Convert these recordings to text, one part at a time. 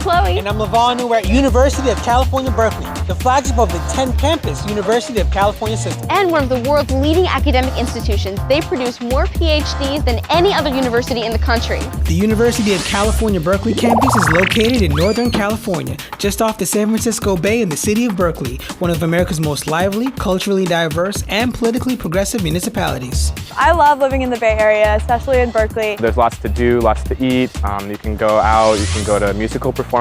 Chloe. And I'm Lavon, and we're at University of California, Berkeley, the flagship of the 10-campus University of California system. And one of the world's leading academic institutions. They produce more PhDs than any other university in the country. The University of California, Berkeley campus is located in Northern California, just off the San Francisco Bay in the city of Berkeley, one of America's most lively, culturally diverse, and politically progressive municipalities. I love living in the Bay Area, especially in Berkeley. There's lots to do, lots to eat. You can go out, you can go to musical performances.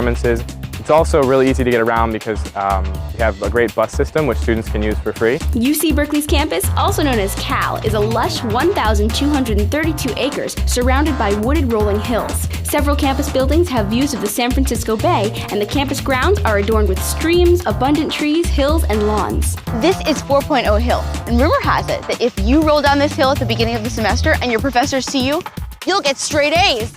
It's also really easy to get around because we have a great bus system which students can use for free. UC Berkeley's campus, also known as Cal, is a lush 1,232 acres surrounded by wooded rolling hills. Several campus buildings have views of the San Francisco Bay, and the campus grounds are adorned with streams, abundant trees, hills, and lawns. This is 4.0 Hill, and rumor has it that if you roll down this hill at the beginning of the semester and your professors see you, you'll get straight A's.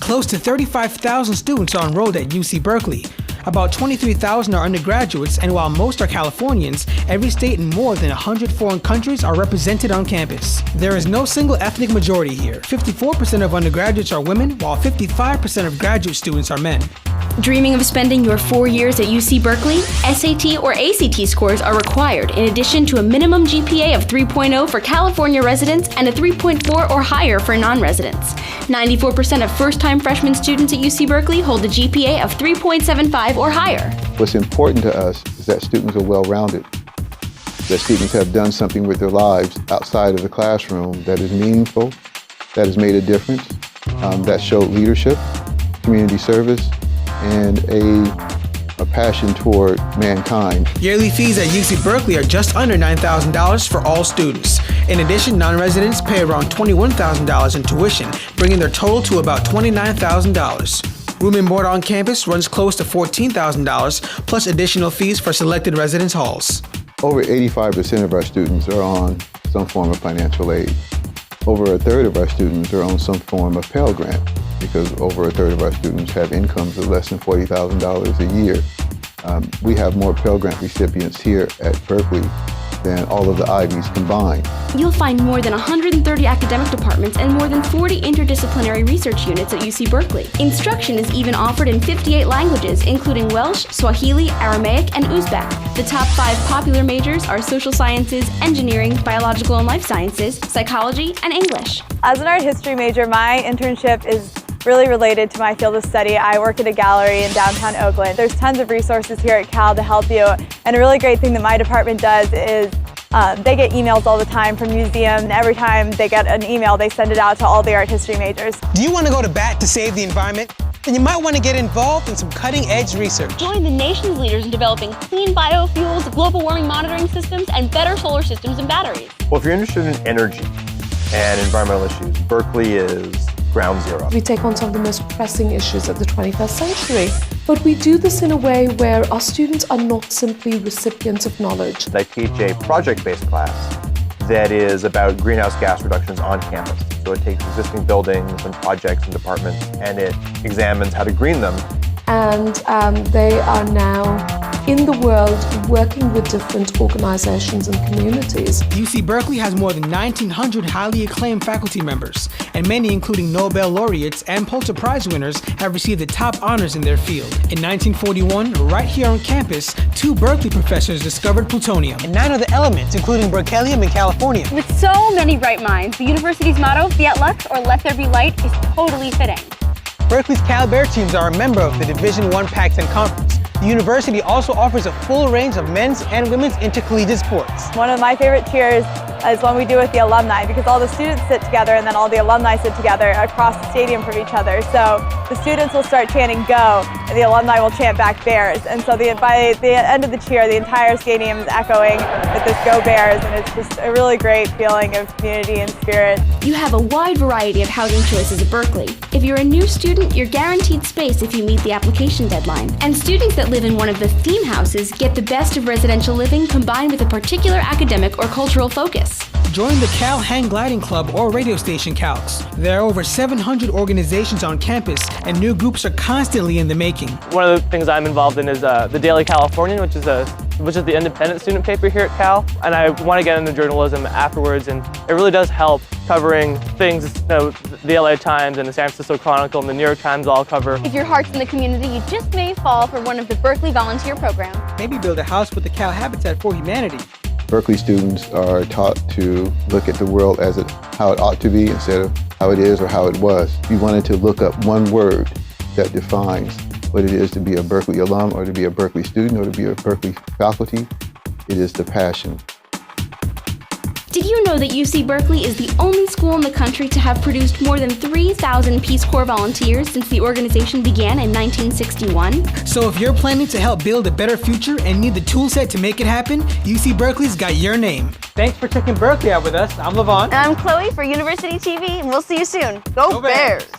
Close to 35,000 students are enrolled at UC Berkeley. About 23,000 are undergraduates, and while most are Californians, every state in more than 100 foreign countries are represented on campus. There is no single ethnic majority here. 54% of undergraduates are women, while 55% of graduate students are men. Dreaming of spending your 4 years at UC Berkeley? SAT or ACT scores are required, in addition to a minimum GPA of 3.0 for California residents and a 3.4 or higher for non-residents. 94% of first-time freshman students at UC Berkeley hold a GPA of 3.75 or higher. What's important to us is that students are well-rounded, that students have done something with their lives outside of the classroom that is meaningful, that has made a difference, that showed leadership, community service, and a passion toward mankind. Yearly fees at UC Berkeley are just under $9,000 for all students. In addition, non-residents pay around $21,000 in tuition, bringing their total to about $29,000. Room and board on campus runs close to $14,000, plus additional fees for selected residence halls. Over 85% of our students are on some form of financial aid. Over a third of our students are on some form of Pell Grant, because over a third of our students have incomes of less than $40,000 a year. We have more Pell Grant recipients here at Berkeley than all of the Ivies combined. You'll find more than 130 academic departments and more than 40 interdisciplinary research units at UC Berkeley. Instruction is even offered in 58 languages, including Welsh, Swahili, Aramaic, and Uzbek. The top 5 popular majors are social sciences, engineering, biological and life sciences, psychology, and English. As an art history major, my internship is really related to my field of study. I work at a gallery in downtown Oakland. There's tons of resources here at Cal to help you, and a really great thing that my department does is they get emails all the time from museums, and every time they get an email, they send it out to all the art history majors. Do you want to go to bat to save the environment? Then you might want to get involved in some cutting-edge research. Join the nation's leaders in developing clean biofuels, global warming monitoring systems, and better solar systems and batteries. Well, if you're interested in energy and environmental issues, Berkeley is ground zero. We take on some of the most pressing issues of the 21st century, but we do this in a way where our students are not simply recipients of knowledge. I teach a project-based class that is about greenhouse gas reductions on campus. So it takes existing buildings and projects and departments, and it examines how to green them. And they are now in the world working with different organizations and communities. UC Berkeley has more than 1,900 highly acclaimed faculty members, and many, including Nobel laureates and Pulitzer Prize winners, have received the top honors in their field. In 1941, right here on campus, 2 Berkeley professors discovered plutonium and 9 other elements, including berkelium in California. With so many bright minds, the university's motto, Fiat Lux, or Let There Be Light, is totally fitting. Berkeley's Cal Bear teams are a member of the Division I Pac-10 Conference. The university also offers a full range of men's and women's intercollegiate sports. One of my favorite cheers is when we do with the alumni, because all the students sit together and then all the alumni sit together across the stadium from each other. So the students will start chanting "Go," and the alumni will chant back "Bears." And so by the end of the cheer, the entire stadium is echoing with this "Go Bears," and it's just a really great feeling of community and spirit. You have a wide variety of housing choices at Berkeley. If you're a new student, you're guaranteed space if you meet the application deadline. And students that live in one of the theme houses get the best of residential living combined with a particular academic or cultural focus. Join the Cal Hang Gliding Club or radio station Calcs. There are over 700 organizations on campus, and new groups are constantly in the making. speaking. One of the things I'm involved in is the Daily Californian, which is the independent student paper here at Cal. And I want to get into journalism afterwards, and it really does help covering things the LA Times and the San Francisco Chronicle and the New York Times all cover. If your heart's in the community, you just may fall for one of the Berkeley volunteer programs. Maybe build a house with the Cal Habitat for Humanity. Berkeley students are taught to look at the world as how it ought to be instead of how it is or how it was. If you wanted to look up one word that defines what it is to be a Berkeley alum or to be a Berkeley student or to be a Berkeley faculty, it is the passion. Did you know that UC Berkeley is the only school in the country to have produced more than 3,000 Peace Corps volunteers since the organization began in 1961? So if you're planning to help build a better future and need the tool set to make it happen, UC Berkeley's got your name. Thanks for checking Berkeley out with us. I'm Levon. And I'm Chloe for University TV, and we'll see you soon. Go Bears!